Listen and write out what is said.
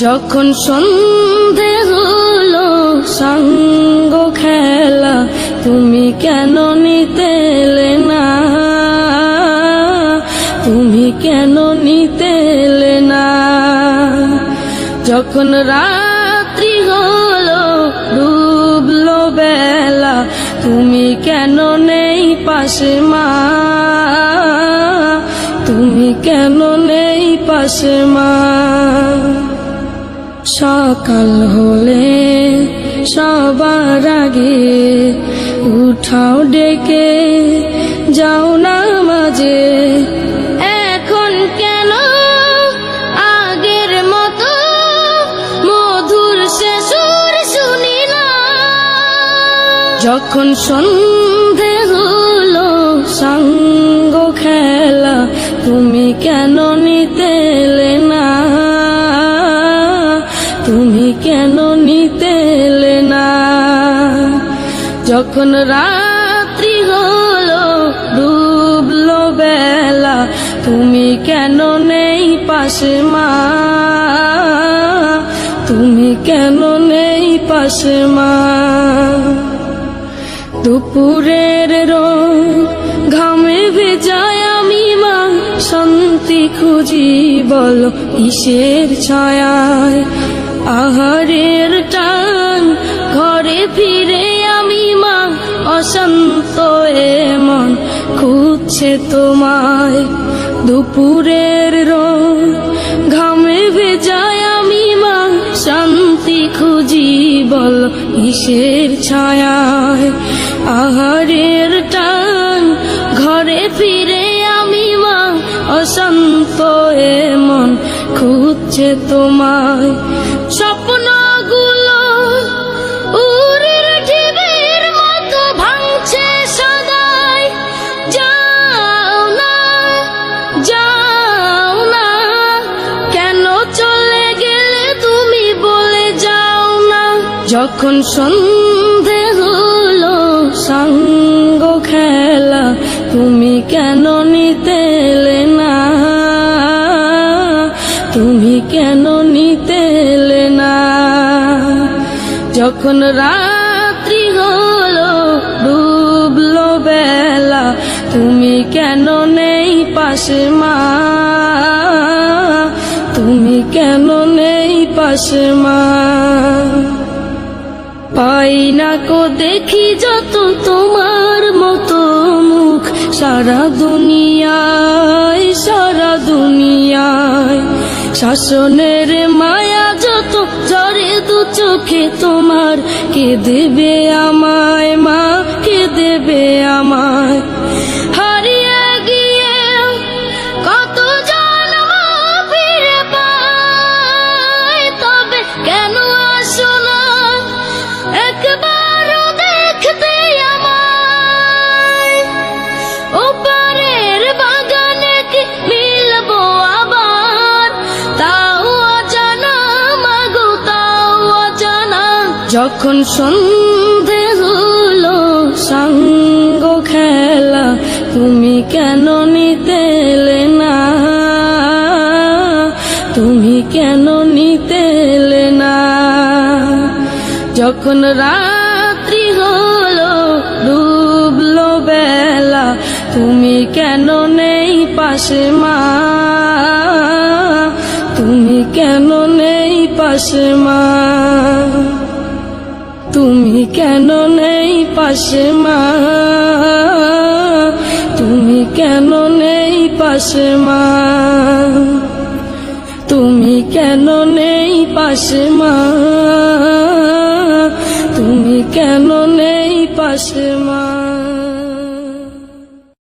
যখন সন্ধে হলো সঙ্গ খেলা, তুমি কেন নিতে এলে না, তুমি কেন নিতে এলে না। যখন রাত্রি হলো ডুবলো বেলা, তুমি কেন নেই পাশে মা, তুমি কেন নেই পাশে মা। সকাল হলে সবার আগে উঠাও ডেকে যাও না মাঝে, এখন কেন আগের মতো মধুর সে সুর শুনি না। যখন সন্ধে হলো সঙ্গ খেলা, তুমি কেন নিতে এলে না, তুমি কেন নিতে এলে না। যখন রাত্রি হলো ডুবলো বেলা, তুমি কেন নেই পাশে মা, তুমি কেন নেই পাশে মা। দুপুরের রোদ ঘামে ভেজায় আমি মা, শান্তি খুঁজি বলো কিসের ছায়ায়। আহারের টান ঘরে ফিরে আমি মা, অশান্ত এ মন খুঁজছে তোমায়। দুপুরের রোদ ঘামে ভেজায় আমি মা, শান্তি খুঁজি বলো কিসের ছায়ায়। আহারের টান ঘরে ফিরে আমি মা, অশান্ত এ মন খুঁজছে তোমায়। স্বপ্নগুলো উড়ের ঢেউয়ের মতো ভাঙছে সদাই, যাও না যাও না, কেন চলে গেলে তুমি বলে যাও না। যখন সন্ধে হলো সঙ্গ খেলা, তুমি কেন নিতে এলে না, তুমি কেন নিতে এলে না। যখন রাত্রি হলো ডুবলো বেলা, তুমি কেন নেই পাশে মা, তুমি কেন নেই পাশে মা। পাই না কো দেখি যত তোমার মতো মুখ, সারা দুনিয়ায় সারা দুনিয়ায়। শাসনের মায়া যত ঝরে দু চোখে তোমার, কে দেবে আমায় মা, কে দেবে আমায়। হারিয়ে গিয়ে কত জন্ম ফিরে পাই, তবে কেন আসো না একবারও দেখতে আমায়। ওপারের বাগানে কি মিলবো আবার, তাও অজানা মাগো তাও অজানা। যখন সন্ধে হলো সঙ্গ খেলা, তুমি কেন নিতে এলে না, তুমি কেন নিতে এলে না। যখন রাত্রি হলো ডুবলো বেলা, তুমি কেন নেই পাশে মা, তুমি কেন নেই পাশে মা, তুমি কেন নেই পাশে মা, তুমি কেন নেই পাশে মা, তুমি কেন নেই পাশে মা, তুমি কেন নেই পাশে মা।